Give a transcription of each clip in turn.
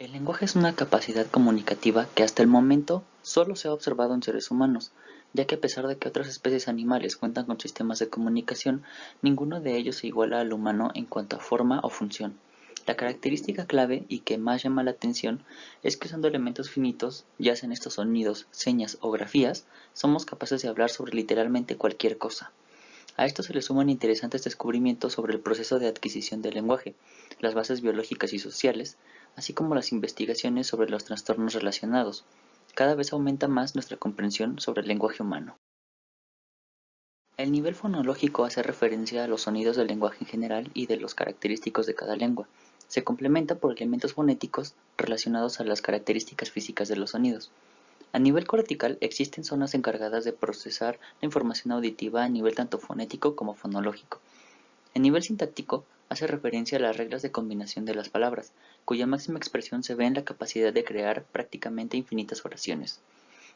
El lenguaje es una capacidad comunicativa que hasta el momento solo se ha observado en seres humanos, ya que a pesar de que otras especies animales cuentan con sistemas de comunicación, ninguno de ellos se iguala al humano en cuanto a forma o función. La característica clave y que más llama la atención es que usando elementos finitos, ya sean estos sonidos, señas o grafías, somos capaces de hablar sobre literalmente cualquier cosa. A esto se le suman interesantes descubrimientos sobre el proceso de adquisición del lenguaje, las bases biológicas y sociales, así como las investigaciones sobre los trastornos relacionados. Cada vez aumenta más nuestra comprensión sobre el lenguaje humano. El nivel fonológico hace referencia a los sonidos del lenguaje en general y de los característicos de cada lengua. Se complementa por elementos fonéticos relacionados a las características físicas de los sonidos. A nivel cortical existen zonas encargadas de procesar la información auditiva a nivel tanto fonético como fonológico. A nivel sintáctico, hace referencia a las reglas de combinación de las palabras, cuya máxima expresión se ve en la capacidad de crear prácticamente infinitas oraciones.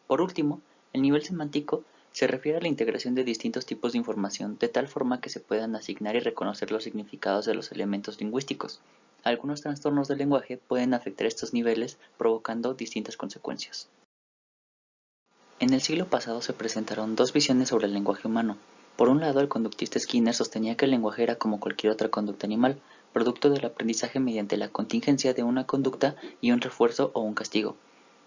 Por último, el nivel semántico se refiere a la integración de distintos tipos de información de tal forma que se puedan asignar y reconocer los significados de los elementos lingüísticos. Algunos trastornos del lenguaje pueden afectar estos niveles, provocando distintas consecuencias. En el siglo pasado se presentaron dos visiones sobre el lenguaje humano. Por un lado, el conductista Skinner sostenía que el lenguaje era como cualquier otra conducta animal, producto del aprendizaje mediante la contingencia de una conducta y un refuerzo o un castigo.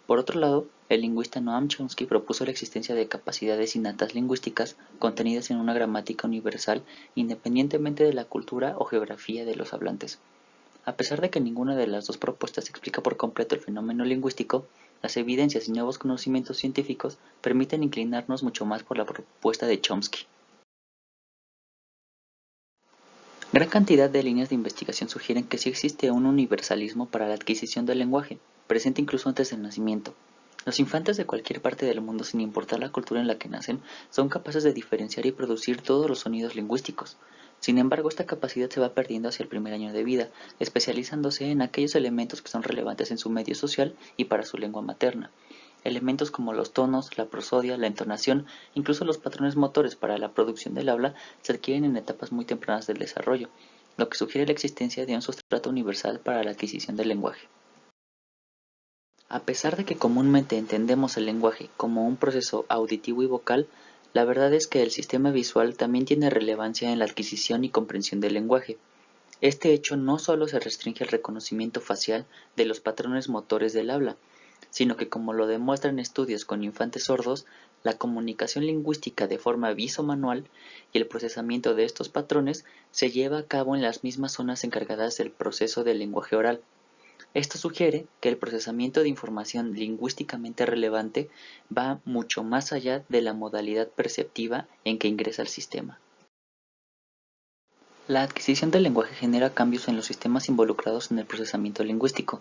Por otro lado, el lingüista Noam Chomsky propuso la existencia de capacidades innatas lingüísticas contenidas en una gramática universal independientemente de la cultura o geografía de los hablantes. A pesar de que ninguna de las dos propuestas explica por completo el fenómeno lingüístico, las evidencias y nuevos conocimientos científicos permiten inclinarnos mucho más por la propuesta de Chomsky. Gran cantidad de líneas de investigación sugieren que sí existe un universalismo para la adquisición del lenguaje, presente incluso antes del nacimiento. Los infantes de cualquier parte del mundo, sin importar la cultura en la que nacen, son capaces de diferenciar y producir todos los sonidos lingüísticos. Sin embargo, esta capacidad se va perdiendo hacia el primer año de vida, especializándose en aquellos elementos que son relevantes en su medio social y para su lengua materna. Elementos como los tonos, la prosodia, la entonación, incluso los patrones motores para la producción del habla se adquieren en etapas muy tempranas del desarrollo, lo que sugiere la existencia de un sustrato universal para la adquisición del lenguaje. A pesar de que comúnmente entendemos el lenguaje como un proceso auditivo y vocal, la verdad es que el sistema visual también tiene relevancia en la adquisición y comprensión del lenguaje. Este hecho no solo se restringe al reconocimiento facial de los patrones motores del habla, sino que como lo demuestran estudios con infantes sordos, la comunicación lingüística de forma visomanual y el procesamiento de estos patrones se lleva a cabo en las mismas zonas encargadas del proceso del lenguaje oral. Esto sugiere que el procesamiento de información lingüísticamente relevante va mucho más allá de la modalidad perceptiva en que ingresa al sistema. La adquisición del lenguaje genera cambios en los sistemas involucrados en el procesamiento lingüístico.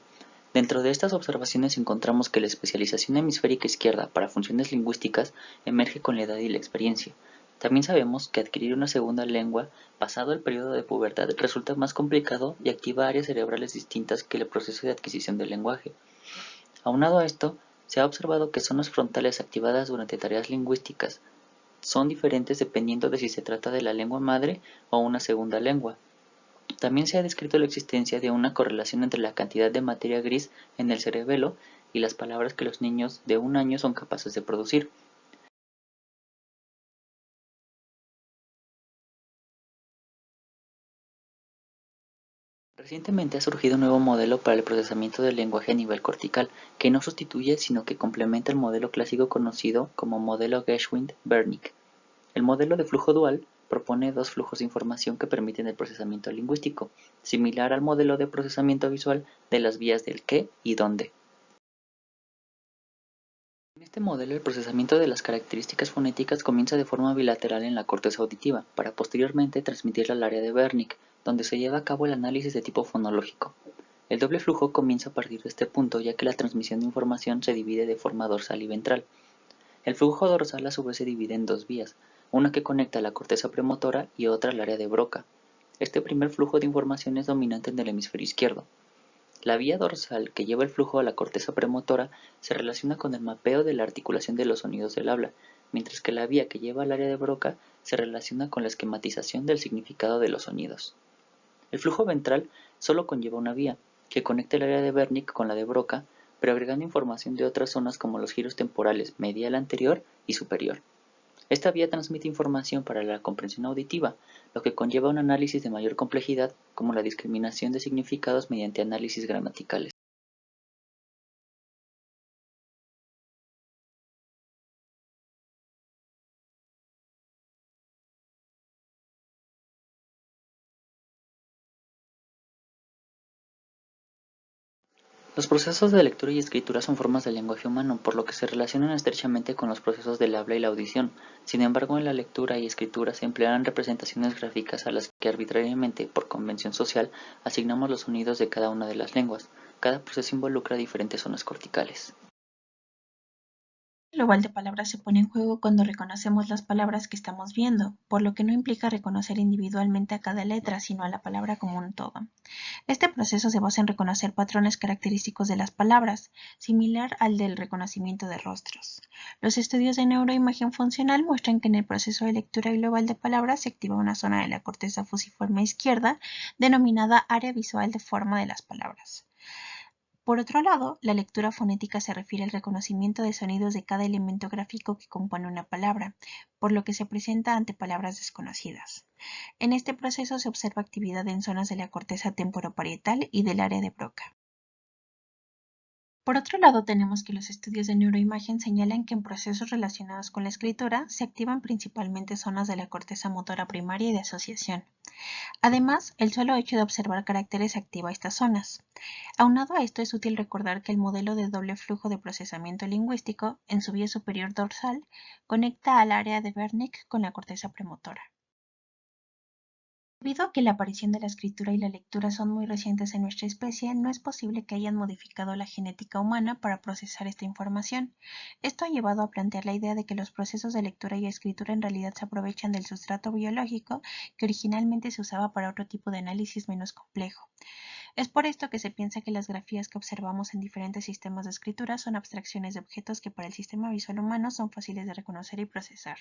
Dentro de estas observaciones encontramos que la especialización hemisférica izquierda para funciones lingüísticas emerge con la edad y la experiencia. También sabemos que adquirir una segunda lengua pasado el periodo de pubertad resulta más complicado y activa áreas cerebrales distintas que el proceso de adquisición del lenguaje. Aunado a esto, se ha observado que zonas frontales activadas durante tareas lingüísticas son diferentes dependiendo de si se trata de la lengua madre o una segunda lengua. También se ha descrito la existencia de una correlación entre la cantidad de materia gris en el cerebelo y las palabras que los niños de 1 año son capaces de producir. Recientemente ha surgido un nuevo modelo para el procesamiento del lenguaje a nivel cortical, que no sustituye sino que complementa el modelo clásico conocido como modelo Geschwind-Wernicke. El modelo de flujo dual propone dos flujos de información que permiten el procesamiento lingüístico, similar al modelo de procesamiento visual de las vías del qué y dónde. En este modelo, el procesamiento de las características fonéticas comienza de forma bilateral en la corteza auditiva, para posteriormente transmitirla al área de Wernicke, donde se lleva a cabo el análisis de tipo fonológico. El doble flujo comienza a partir de este punto, ya que la transmisión de información se divide de forma dorsal y ventral. El flujo dorsal a su vez se divide en dos vías, una que conecta la corteza premotora y otra al área de Broca. Este primer flujo de información es dominante en el hemisferio izquierdo. La vía dorsal que lleva el flujo a la corteza premotora se relaciona con el mapeo de la articulación de los sonidos del habla, mientras que la vía que lleva al área de Broca se relaciona con la esquematización del significado de los sonidos. El flujo ventral solo conlleva una vía, que conecta el área de Wernicke con la de Broca, pero agregando información de otras zonas como los giros temporales medial anterior y superior. Esta vía transmite información para la comprensión auditiva, lo que conlleva un análisis de mayor complejidad, como la discriminación de significados mediante análisis gramaticales. Los procesos de lectura y escritura son formas del lenguaje humano, por lo que se relacionan estrechamente con los procesos del habla y la audición. Sin embargo, en la lectura y escritura se emplearán representaciones gráficas a las que arbitrariamente, por convención social, asignamos los sonidos de cada una de las lenguas. Cada proceso involucra diferentes zonas corticales. El global de palabras se pone en juego cuando reconocemos las palabras que estamos viendo, por lo que no implica reconocer individualmente a cada letra, sino a la palabra como un todo. Este proceso se basa en reconocer patrones característicos de las palabras, similar al del reconocimiento de rostros. Los estudios de neuroimagen funcional muestran que en el proceso de lectura global de palabras se activa una zona de la corteza fusiforme izquierda denominada área visual de forma de las palabras. Por otro lado, la lectura fonética se refiere al reconocimiento de sonidos de cada elemento gráfico que compone una palabra, por lo que se presenta ante palabras desconocidas. En este proceso se observa actividad en zonas de la corteza temporoparietal y del área de Broca. Por otro lado, tenemos que los estudios de neuroimagen señalan que en procesos relacionados con la escritura se activan principalmente zonas de la corteza motora primaria y de asociación. Además, el solo hecho de observar caracteres activa estas zonas. Aunado a esto, es útil recordar que el modelo de doble flujo de procesamiento lingüístico, en su vía superior dorsal, conecta al área de Wernicke con la corteza premotora. Debido a que la aparición de la escritura y la lectura son muy recientes en nuestra especie, no es posible que hayan modificado la genética humana para procesar esta información. Esto ha llevado a plantear la idea de que los procesos de lectura y escritura en realidad se aprovechan del sustrato biológico que originalmente se usaba para otro tipo de análisis menos complejo. Es por esto que se piensa que las grafías que observamos en diferentes sistemas de escritura son abstracciones de objetos que para el sistema visual humano son fáciles de reconocer y procesar.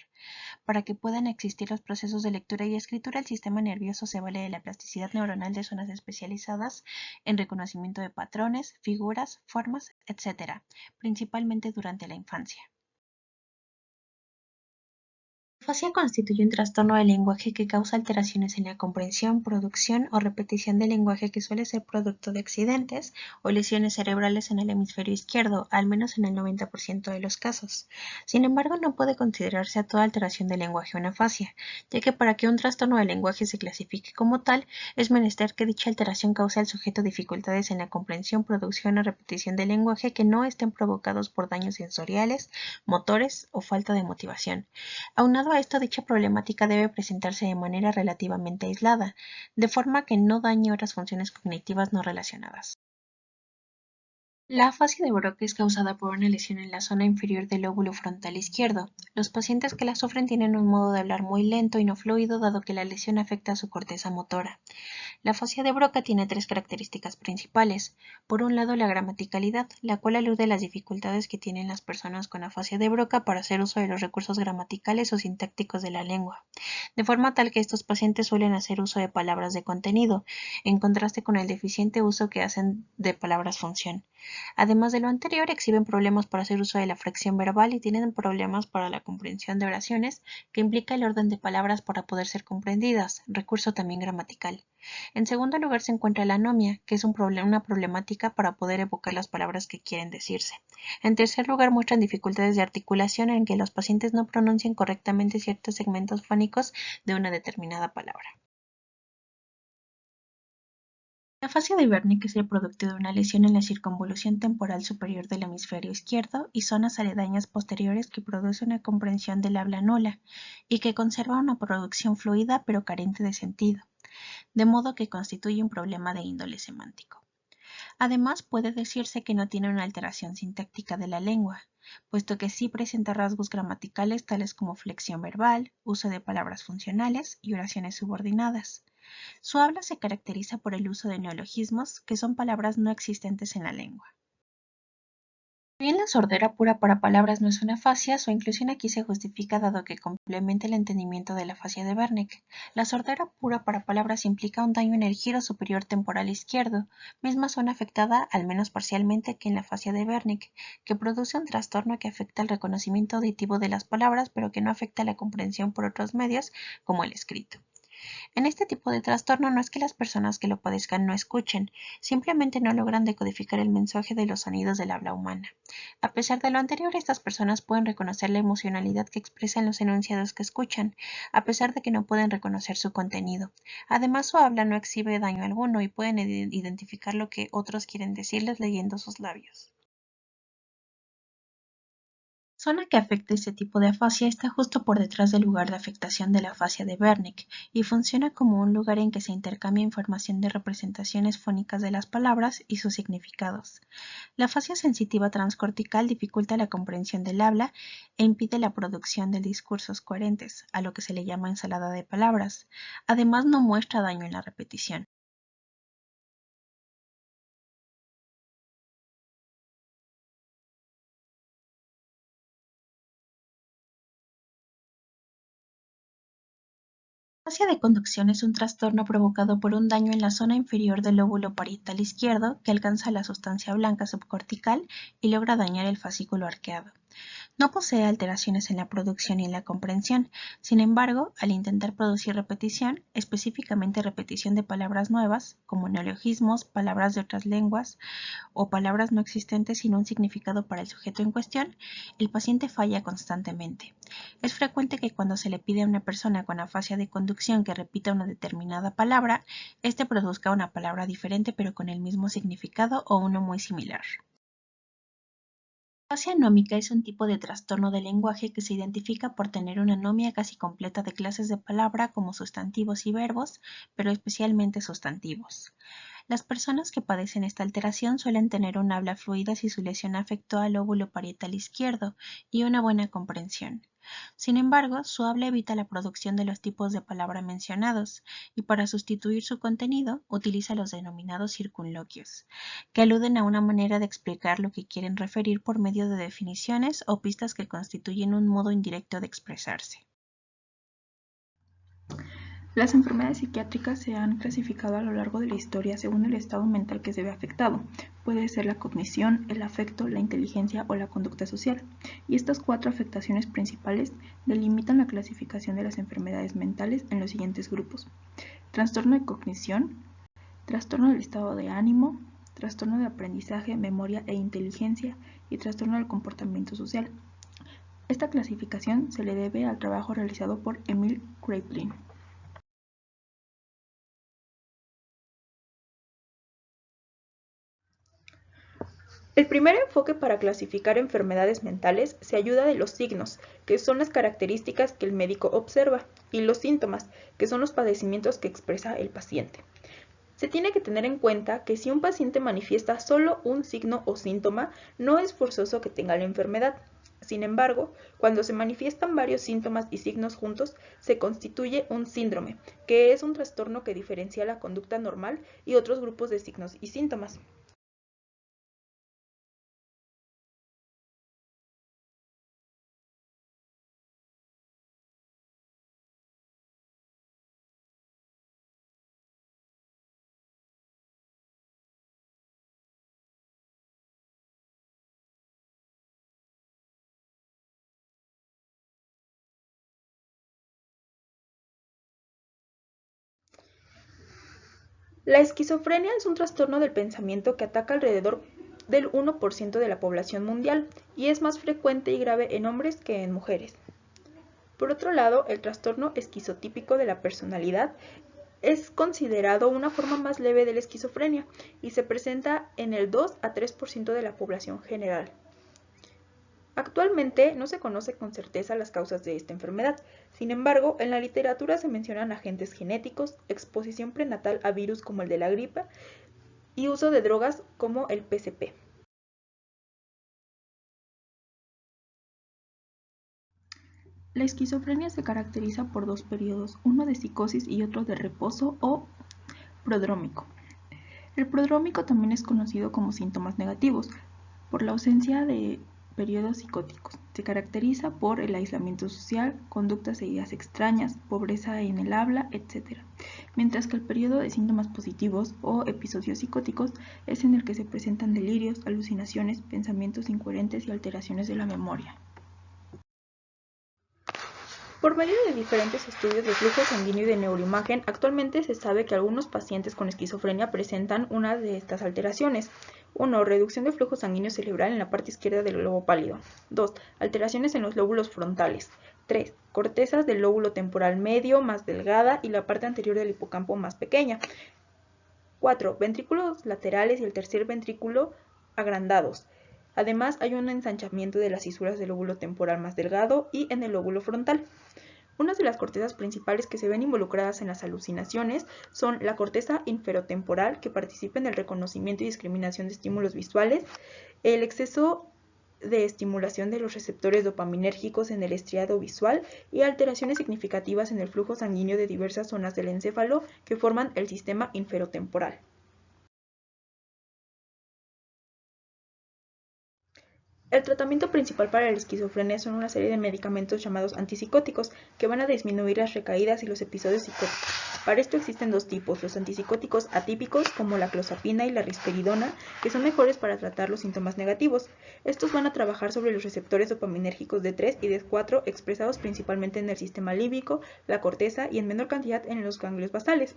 Para que puedan existir los procesos de lectura y escritura, el sistema nervioso se vale de la plasticidad neuronal de zonas especializadas en reconocimiento de patrones, figuras, formas, etc., principalmente durante la infancia. La afasia constituye un trastorno del lenguaje que causa alteraciones en la comprensión, producción o repetición del lenguaje que suele ser producto de accidentes o lesiones cerebrales en el hemisferio izquierdo, al menos en el 90% de los casos. Sin embargo, no puede considerarse a toda alteración del lenguaje una afasia, ya que para que un trastorno del lenguaje se clasifique como tal, es menester que dicha alteración cause al sujeto dificultades en la comprensión, producción o repetición del lenguaje que no estén provocados por daños sensoriales, motores o falta de motivación. Aunado a esto, dicha problemática debe presentarse de manera relativamente aislada, de forma que no dañe otras funciones cognitivas no relacionadas. La afasia de Broca es causada por una lesión en la zona inferior del lóbulo frontal izquierdo. Los pacientes que la sufren tienen un modo de hablar muy lento y no fluido, dado que la lesión afecta a su corteza motora. La afasia de Broca tiene tres características principales. Por un lado, la gramaticalidad, la cual alude a las dificultades que tienen las personas con afasia de Broca para hacer uso de los recursos gramaticales o sintácticos de la lengua, de forma tal que estos pacientes suelen hacer uso de palabras de contenido, en contraste con el deficiente uso que hacen de palabras función. Además de lo anterior, exhiben problemas para hacer uso de la fracción verbal y tienen problemas para la comprensión de oraciones, que implica el orden de palabras para poder ser comprendidas, recurso también gramatical. En segundo lugar se encuentra la anomia, que es una problemática para poder evocar las palabras que quieren decirse. En tercer lugar, muestran dificultades de articulación en que los pacientes no pronuncian correctamente ciertos segmentos fónicos de una determinada palabra. La afasia de Wernicke es el producto de una lesión en la circunvolución temporal superior del hemisferio izquierdo y zonas aledañas posteriores que produce una comprensión del habla nula y que conserva una producción fluida pero carente de sentido, de modo que constituye un problema de índole semántico. Además, puede decirse que no tiene una alteración sintáctica de la lengua, puesto que sí presenta rasgos gramaticales tales como flexión verbal, uso de palabras funcionales y oraciones subordinadas. Su habla se caracteriza por el uso de neologismos, que son palabras no existentes en la lengua. Si bien la sordera pura para palabras no es una afasia, su inclusión aquí se justifica dado que complementa el entendimiento de la afasia de Wernicke. La sordera pura para palabras implica un daño en el giro superior temporal izquierdo, misma zona afectada, al menos parcialmente, que en la afasia de Wernicke, que produce un trastorno que afecta el reconocimiento auditivo de las palabras, pero que no afecta la comprensión por otros medios, como el escrito. En este tipo de trastorno no es que las personas que lo padezcan no escuchen, simplemente no logran decodificar el mensaje de los sonidos del habla humana. A pesar de lo anterior, estas personas pueden reconocer la emocionalidad que expresan los enunciados que escuchan, a pesar de que no pueden reconocer su contenido. Además, su habla no exhibe daño alguno y pueden identificar lo que otros quieren decirles leyendo sus labios. La zona que afecta este tipo de afasia está justo por detrás del lugar de afectación de la afasia de Wernicke y funciona como un lugar en que se intercambia información de representaciones fónicas de las palabras y sus significados. La afasia sensitiva transcortical dificulta la comprensión del habla e impide la producción de discursos coherentes, a lo que se le llama ensalada de palabras. Además, no muestra daño en la repetición. La afasia de conducción es un trastorno provocado por un daño en la zona inferior del lóbulo parietal izquierdo que alcanza la sustancia blanca subcortical y logra dañar el fascículo arqueado. No posee alteraciones en la producción y en la comprensión. Sin embargo, al intentar producir repetición, específicamente repetición de palabras nuevas, como neologismos, palabras de otras lenguas o palabras no existentes sin un significado para el sujeto en cuestión, el paciente falla constantemente. Es frecuente que cuando se le pide a una persona con afasia de conducción que repita una determinada palabra, éste produzca una palabra diferente pero con el mismo significado o uno muy similar. La afasia nómica es un tipo de trastorno del lenguaje que se identifica por tener una anomia casi completa de clases de palabra como sustantivos y verbos, pero especialmente sustantivos. Las personas que padecen esta alteración suelen tener un habla fluida si su lesión afectó al lóbulo parietal izquierdo y una buena comprensión. Sin embargo, su habla evita la producción de los tipos de palabra mencionados y para sustituir su contenido utiliza los denominados circunloquios, que aluden a una manera de explicar lo que quieren referir por medio de definiciones o pistas que constituyen un modo indirecto de expresarse. Las enfermedades psiquiátricas se han clasificado a lo largo de la historia según el estado mental que se ve afectado. Puede ser la cognición, el afecto, la inteligencia o la conducta social. Y estas 4 afectaciones principales delimitan la clasificación de las enfermedades mentales en los siguientes grupos: trastorno de cognición, trastorno del estado de ánimo, trastorno de aprendizaje, memoria e inteligencia y trastorno del comportamiento social. Esta clasificación se le debe al trabajo realizado por Emil Kraepelin. El primer enfoque para clasificar enfermedades mentales se ayuda de los signos, que son las características que el médico observa, y los síntomas, que son los padecimientos que expresa el paciente. Se tiene que tener en cuenta que si un paciente manifiesta solo un signo o síntoma, no es forzoso que tenga la enfermedad. Sin embargo, cuando se manifiestan varios síntomas y signos juntos, se constituye un síndrome, que es un trastorno que diferencia la conducta normal y otros grupos de signos y síntomas. La esquizofrenia es un trastorno del pensamiento que ataca alrededor del 1% de la población mundial y es más frecuente y grave en hombres que en mujeres. Por otro lado, el trastorno esquizotípico de la personalidad es considerado una forma más leve de la esquizofrenia y se presenta en el 2 a 3% de la población general. Actualmente no se conoce con certeza las causas de esta enfermedad. Sin embargo, en la literatura se mencionan agentes genéticos, exposición prenatal a virus como el de la gripe y uso de drogas como el PCP. La esquizofrenia se caracteriza por 2 periodos, uno de psicosis y otro de reposo o prodrómico. El prodrómico también es conocido como síntomas negativos, por la ausencia de periodos psicóticos. Se caracteriza por el aislamiento social, conductas e ideas extrañas, pobreza en el habla, etc. Mientras que el periodo de síntomas positivos o episodios psicóticos es en el que se presentan delirios, alucinaciones, pensamientos incoherentes y alteraciones de la memoria. Por medio de diferentes estudios de flujo sanguíneo y de neuroimagen, actualmente se sabe que algunos pacientes con esquizofrenia presentan una de estas alteraciones. 1. Reducción de flujo sanguíneo cerebral en la parte izquierda del globo pálido. 2. Alteraciones en los lóbulos frontales. 3. Cortezas del lóbulo temporal medio más delgada y la parte anterior del hipocampo más pequeña. 4. Ventrículos laterales y el tercer ventrículo agrandados. Además, hay un ensanchamiento de las fisuras del lóbulo temporal más delgado y en el lóbulo frontal. Una de las cortezas principales que se ven involucradas en las alucinaciones son la corteza inferotemporal, que participa en el reconocimiento y discriminación de estímulos visuales, el exceso de estimulación de los receptores dopaminérgicos en el estriado visual y alteraciones significativas en el flujo sanguíneo de diversas zonas del encéfalo que forman el sistema inferotemporal. El tratamiento principal para la esquizofrenia son una serie de medicamentos llamados antipsicóticos que van a disminuir las recaídas y los episodios psicóticos. Para esto existen dos tipos, los antipsicóticos atípicos como la clozapina y la risperidona, que son mejores para tratar los síntomas negativos. Estos van a trabajar sobre los receptores dopaminérgicos D3 y D4 expresados principalmente en el sistema límbico, la corteza y en menor cantidad en los ganglios basales.